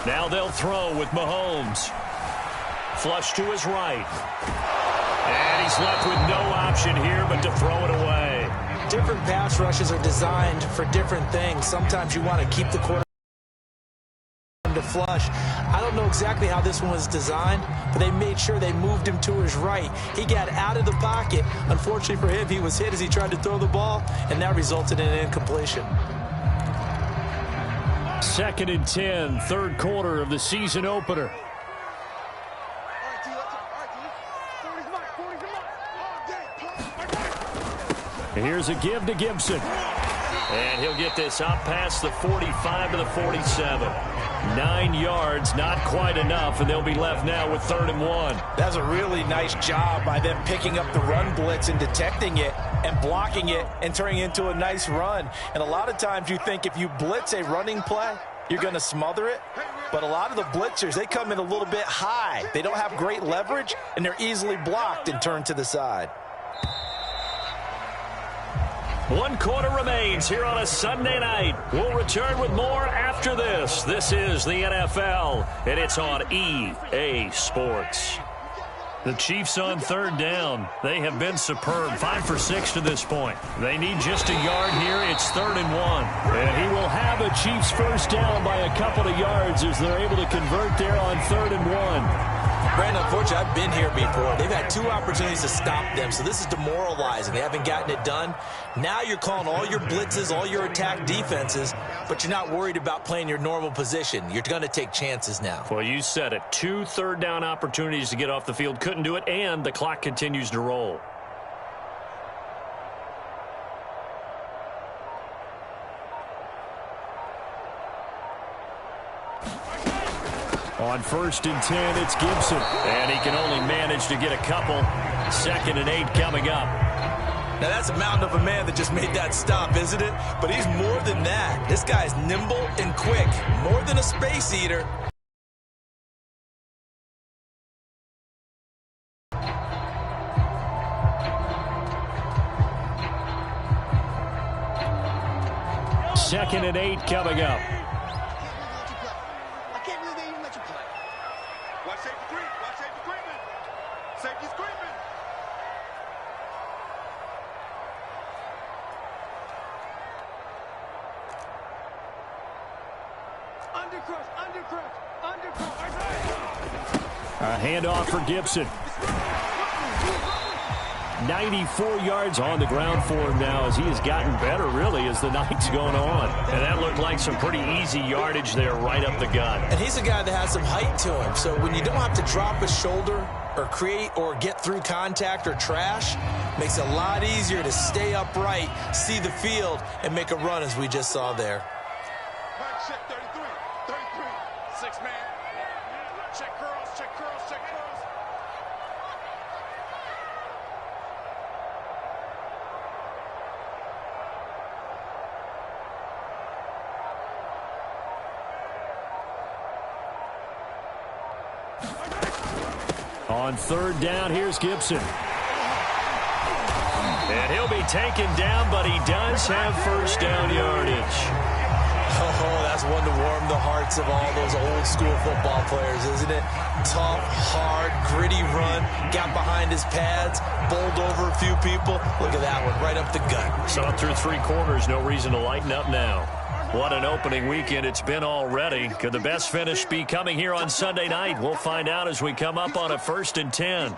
Now they'll throw with Mahomes. Flush to his right. And he's left with no option here but to throw it away. Different pass rushes are designed for different things. Sometimes you want to keep the quarterback to flush. I don't know exactly how this one was designed, but they made sure they moved him to his right. He got out of the pocket. Unfortunately for him, he was hit as he tried to throw the ball, and that resulted in an incompletion. 2nd and 10, third quarter of the season opener. Here's a give to Gibson. And he'll get this up past the 45 to the 47. 9 yards, not quite enough, and they'll be left now with 3rd and 1. That's a really nice job by them picking up the run blitz and detecting it and blocking it and turning it into a nice run. And a lot of times you think if you blitz a running play, you're going to smother it. But a lot of the blitzers, they come in a little bit high. They don't have great leverage, and they're easily blocked and turned to the side. 1 quarter remains here on a Sunday night. We'll return with more after this. This is the NFL, and it's on EA Sports. The Chiefs on 3rd down. They have been superb, 5 for 6 to this point. They need just a yard here. It's 3rd and 1. And he will have a Chiefs first down by a couple of yards as they're able to convert there on 3rd and 1. Brandon, unfortunately, I've been here before. They've had 2 opportunities to stop them, so this is demoralizing. They haven't gotten it done. Now you're calling all your blitzes, all your attack defenses, but you're not worried about playing your normal position. You're going to take chances now. Well, you said it. 2 third down opportunities to get off the field. Couldn't do it, and the clock continues to roll. On 1st and 10, it's Gibson. And he can only manage to get a couple. 2nd and 8 coming up. Now, that's a mountain of a man that just made that stop, isn't it? But he's more than that. This guy's nimble and quick, more than a space eater. Second and 8 coming up. A handoff for Gibson. 94 yards on the ground for him now as he has gotten better, really, as the night's going on. And that looked like some pretty easy yardage there right up the gut. And he's a guy that has some height to him. So when you don't have to drop a shoulder or create or get through contact or trash, makes it a lot easier to stay upright, see the field, and make a run as we just saw there. Check 33, 33, 6-man. Check curls, check curls, check curls. On 3rd down, here's Gibson. And he'll be taken down, but he does have first down yardage. Oh, that's one to warm the hearts of all those old school football players, isn't it? Tough, hard, gritty run, got behind his pads, bowled over a few people. Look at that one, right up the gut. Saw it through 3 quarters, no reason to lighten up now. What an opening weekend it's been already. Could the best finish be coming here on Sunday night? We'll find out as we come up on a 1st and 10.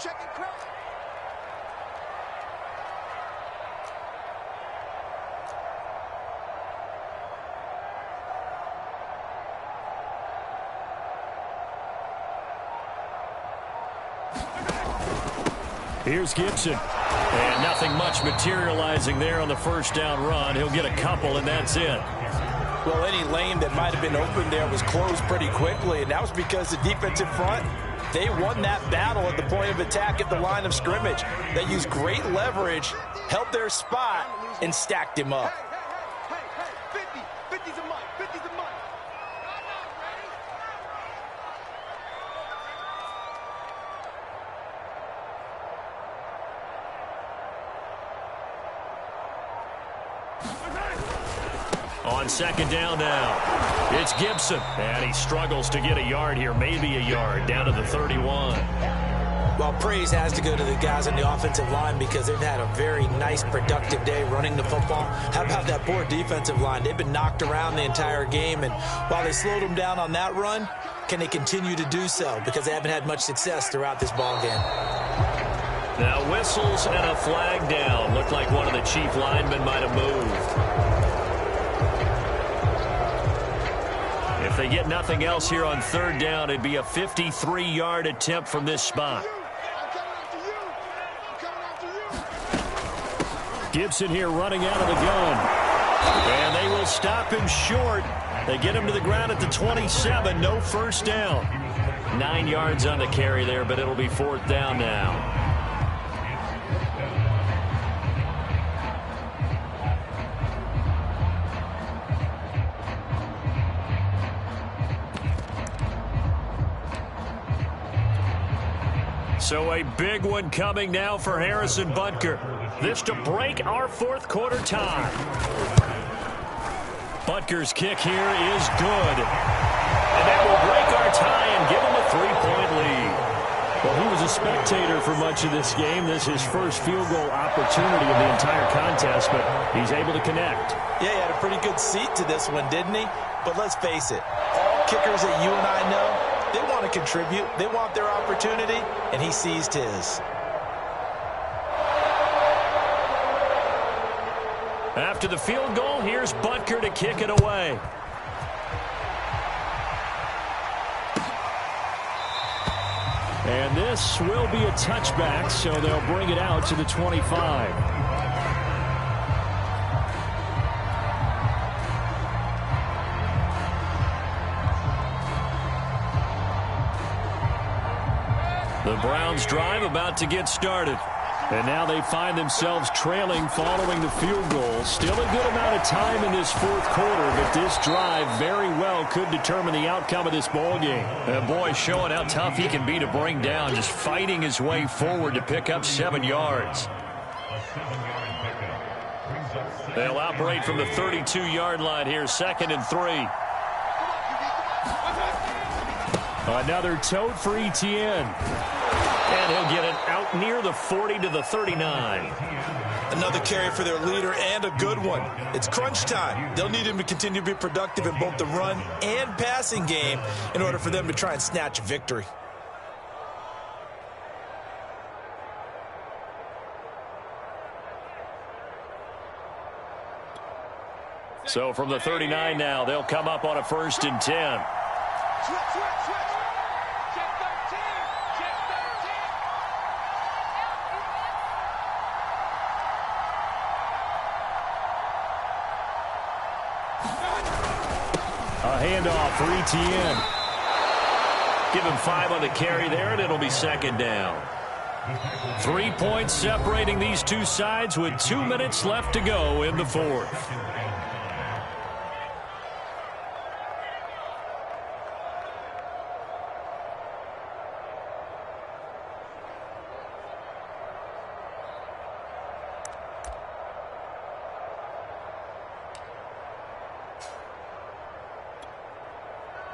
Here's Gibson. And nothing much materializing there on the first down run. He'll get a couple, and that's it. Well, any lane that might have been open there was closed pretty quickly, and that was because the defensive front, they won that battle at the point of attack at the line of scrimmage. They used great leverage, held their spot, and stacked him up. Hey, 50, 50's a month, 50's a month. On on second down now. It's Gibson, and he struggles to get a yard here, maybe a yard, down to the 31. Well, praise has to go to the guys on the offensive line because they've had a very nice, productive day running the football. How about that poor defensive line? They've been knocked around the entire game, and while they slowed them down on that run, can they continue to do so? Because they haven't had much success throughout this ball game. Now whistles and a flag down. Looked like one of the chief linemen might have moved. If they get nothing else here on third down, it'd be a 53-yard attempt from this spot. Gibson here running out of the gun. And they will stop him short. They get him to the ground at the 27. No first down. 9 yards on the carry there, but it'll be fourth down now. So a big one coming now for Harrison Butker. This to break our fourth quarter tie. Butker's kick here is good. And that will break our tie and give him a 3-point lead. Well, he was a spectator for much of this game. This is his first field goal opportunity of the entire contest, but he's able to connect. Yeah, he had a pretty good seat to this one, didn't he? But let's face it, all kickers that you and I know, they want to contribute. They want their opportunity, and he seized his. After the field goal, here's Butker to kick it away. And this will be a touchback, so they'll bring it out to the 25. The Browns drive about to get started. And now they find themselves trailing following the field goal. Still a good amount of time in this fourth quarter, but this drive very well could determine the outcome of this ball game. And boy, showing how tough he can be to bring down, just fighting his way forward to pick up 7 yards. They'll operate from the 32-yard line here, 2nd and 3. Another tote for Etienne. And he'll get it out near the 40 to the 39. Another carry for their leader and a good one. It's crunch time. They'll need him to continue to be productive in both the run and passing game in order for them to try and snatch a victory. So from the 39 now, they'll come up on a 1st and 10. A handoff for Etienne. Give him 5 on the carry there, and it'll be 2nd down. 3 points separating these two sides with 2 minutes left to go in the fourth.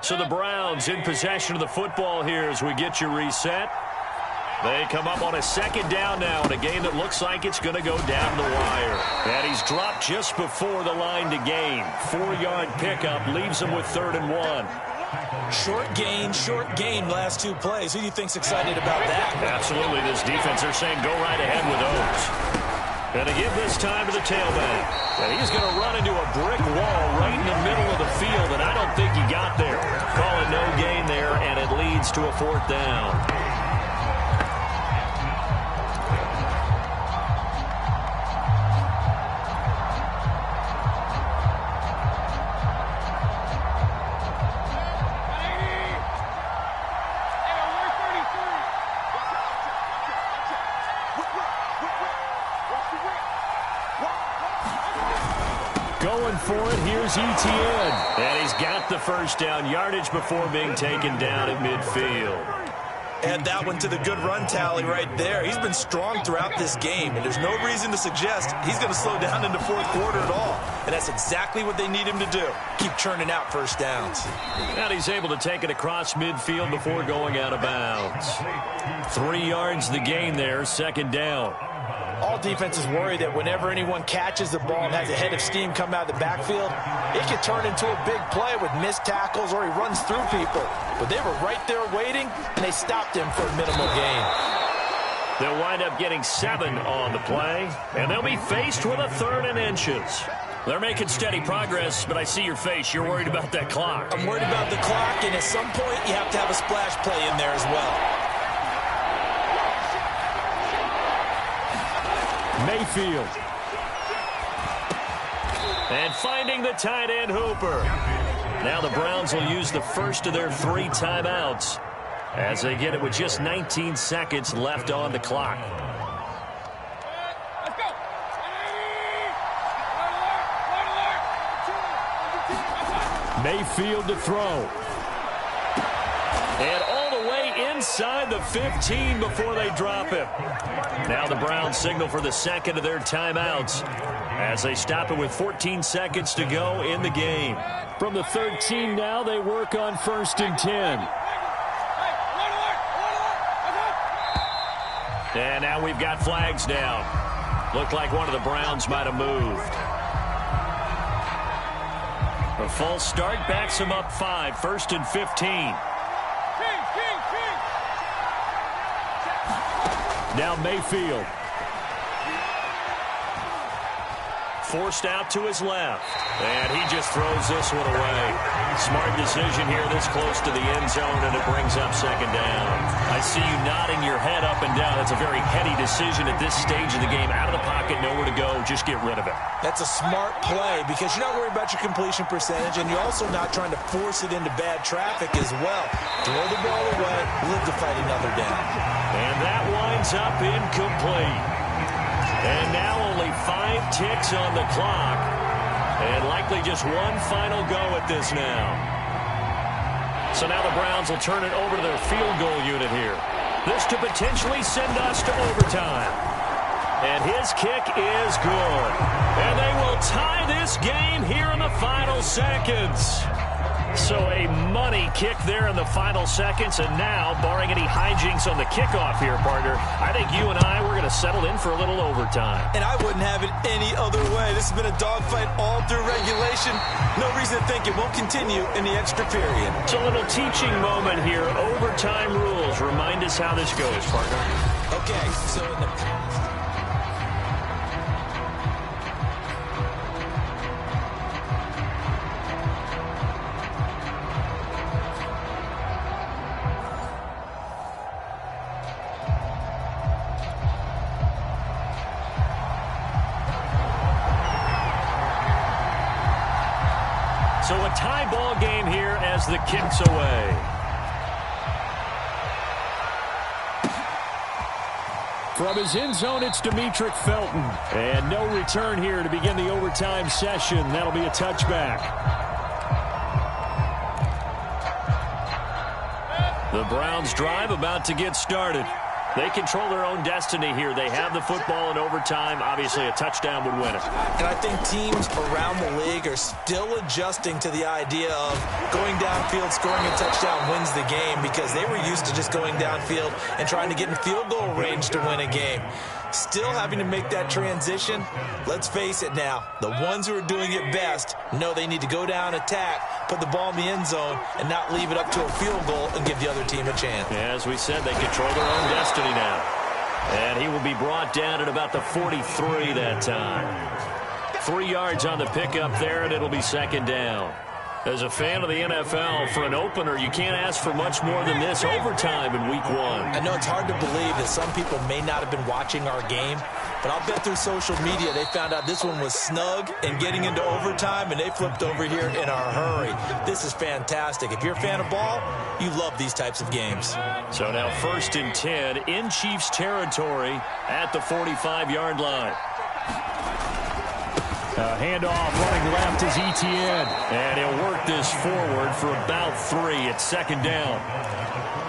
So the Browns in possession of the football here as we get you reset. They come up on a 2nd down now in a game that looks like it's going to go down the wire. And he's dropped just before the line to gain. 4-yard pickup leaves him with 3rd and 1. Short gain, last 2 plays. Who do you think's excited about that? Absolutely. This defense, they're saying go right ahead with those. And to give this time to the tailback. And he's going to run into a brick wall right in the middle of the field, and I don't think he got there. Call it no gain there, and it leads to a 4th down. Going for it, here's Etienne. And he's got the 1st down yardage before being taken down at midfield. Add that one to the good run tally right there. He's been strong throughout this game, and there's no reason to suggest he's going to slow down in the fourth quarter at all. and that's exactly what they need him to do. Keep churning out first downs. And he's able to take it across midfield before going out of bounds. 3 yards the gain there, second down. All defenses worry that whenever anyone catches the ball and has a head of steam come out of the backfield, it can turn into a big play with missed tackles or he runs through people. But they were right there waiting, and they stopped him for a minimal gain. They'll wind up getting 7 on the play, and they'll be faced with a 3rd and inches. They're making steady progress, but I see your face. You're worried about that clock. I'm worried about the clock, and at some point you have to have a splash play in there as well. Mayfield. And finding the tight end Hooper. Now the Browns will use the first of their 3 timeouts as they get it with just 19 seconds left on the clock. Let's go. Mayfield to throw. And all the way inside the 15 before they drop him. Now the Browns signal for the second of their timeouts as they stop it with 14 seconds to go in the game. From the 13 now, they work on 1st and 10. And now we've got flags down. Looked like one of the Browns might have moved. A false start backs him up 5, 1st and 15. Now Mayfield. Forced out to his left. And he just throws this one away. Smart decision here this close to the end zone, and it brings up second down. I see you nodding your head up and down. That's a very heady decision at this stage of the game. Out of the pocket, nowhere to go. Just get rid of it. That's a smart play because you're not worried about your completion percentage, and you're also not trying to force it into bad traffic as well. Throw the ball away, live to fight another down. And that winds up incomplete. And now only 5 ticks on the clock. And likely just one final go at this now. So now the Browns will turn it over to their field goal unit here. This to potentially send us to overtime. And his kick is good. And they will tie this game here in the final seconds. So a money kick there in the final seconds. And now, barring any hijinks on the kickoff here, partner, I think you and I, we're going to settle in for a little overtime. And I wouldn't have it any other way. This has been a dogfight all through regulation. No reason to think it won't continue in the extra period. So a little teaching moment here. Overtime rules. Remind us how this goes, partner. Okay, so in the past... So a tie ball game here as the kick's away. From his end zone, it's Demetric Felton. And no return here to begin the overtime session. That'll be a touchback. The Browns drive about to get started. They control their own destiny here. They have the football in overtime. Obviously, a touchdown would win it. And I think teams around the league are still adjusting to the idea of going downfield, scoring a touchdown wins the game because they were used to just going downfield and trying to get in field goal range to win a game. Still having to make that transition. Let's face it now, the ones who are doing it best know they need to go down, attack, put the ball in the end zone, and not leave it up to a field goal and give the other team a chance. Yeah, as we said, they control their own destiny now. And he will be brought down at about the 43 that time. 3 yards on the pickup there, and it'll be second down. As a fan of the NFL, for an opener, you can't ask for much more than this overtime in week 1. I know it's hard to believe that some people may not have been watching our game, but I'll bet through social media they found out this one was snug and getting into overtime, and they flipped over here in a hurry. This is fantastic. If you're a fan of ball, you love these types of games. So now 1st and 10 in Chiefs territory at the 45-yard line. Handoff running left is Etienne. And he'll work this forward for about 3 at second down.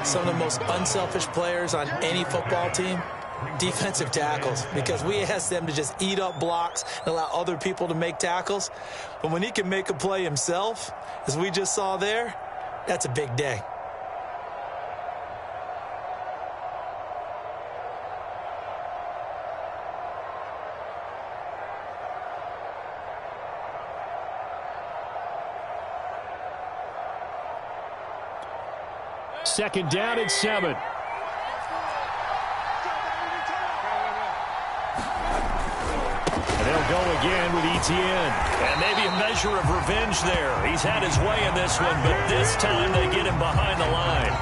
Some of the most unselfish players on any football team, Defensive tackles, because we asked them to just eat up blocks and allow other people to make tackles. But when he can make a play himself, as we just saw there, that's a big day. Second down and 7. And they'll go again with Etienne. And maybe a measure of revenge there. He's had his way in this one, but this time they get him behind the line.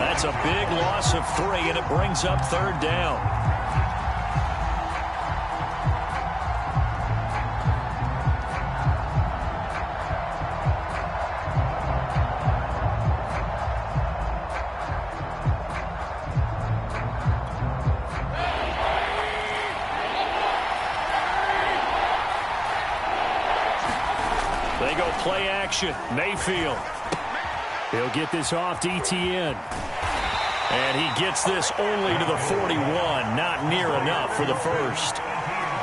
That's a big loss of 3, and it brings up third down. They go play action. Mayfield. He'll get this off to Etienne. And he gets this only to the 41. Not near enough for the first.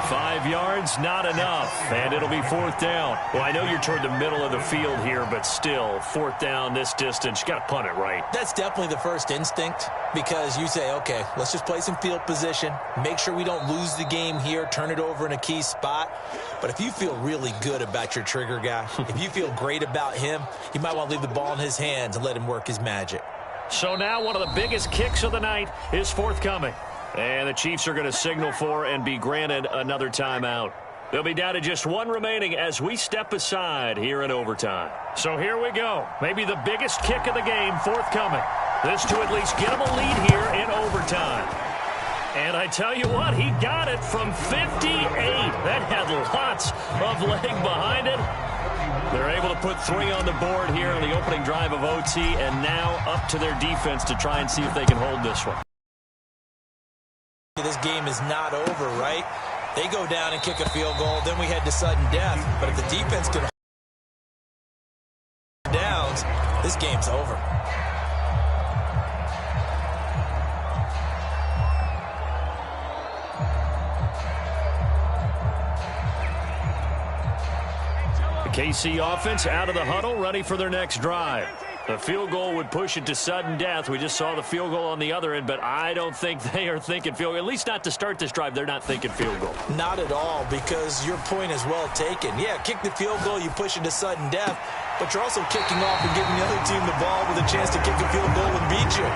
5 yards, not enough. And it'll be fourth down. Well, I know you're toward the middle of the field here, but still, fourth down this distance, you got to punt it right. That's definitely the first instinct, because you say, okay, let's just play some field position, make sure we don't lose the game here, turn it over in a key spot. But if you feel really good about your trigger guy, if you feel great about him, you might want to leave the ball in his hands and let him work his magic. So now one of the biggest kicks of the night is forthcoming. And the Chiefs are going to signal for and be granted another timeout. They'll be down to just 1 remaining as we step aside here in overtime. So here we go. Maybe the biggest kick of the game forthcoming. This to at least get them a lead here in overtime. And I tell you what, he got it from 58. That had lots of leg behind it. They're able to put 3 on the board here on the opening drive of OT, and now up to their defense to try and see if they can hold this one. This game is not over, right? They go down and kick a field goal, then we head to sudden death. But if the defense can hold downs, this game's over. The KC offense out of the huddle, ready for their next drive. The field goal would push it to sudden death. We just saw the field goal on the other end, but I don't think they are thinking field goal. At least not to start this drive. They're not thinking field goal. Not at all, because your point is well taken. Yeah, kick the field goal, you push it to sudden death, but you're also kicking off and giving the other team the ball with a chance to kick a field goal and beat you.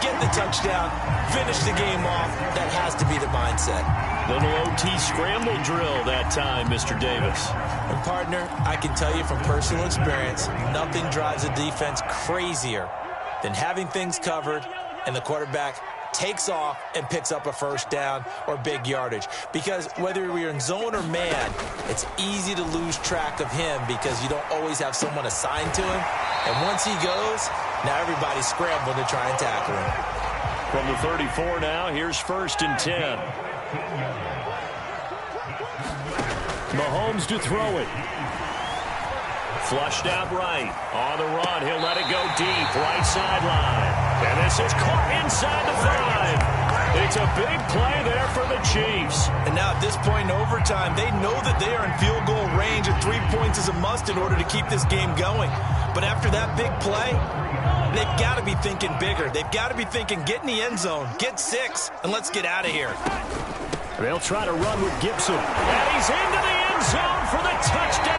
Get the touchdown, finish the game off. That has to be the mindset. Little OT scramble drill that time, Mr. Davis. And partner, I can tell you from personal experience, nothing drives a defense crazier than having things covered and the quarterback takes off and picks up a first down or big yardage. Because whether you're in zone or man, it's easy to lose track of him because you don't always have someone assigned to him. And once he goes, now everybody's scrambling to try and tackle him. From the 34 now, here's 1st and 10. Mahomes to throw it. Flushed out right. On the run, he'll let it go deep. Right sideline. And this is caught inside the 5. It's a big play there for the Chiefs. And now at this point in overtime, they know that they are in field goal range and 3 points is a must in order to keep this game going. But after that big play, they've got to be thinking bigger. They've got to be thinking, get in the end zone, get 6, and let's get out of here. They'll try to run with Gibson. And he's into the end zone for the touchdown.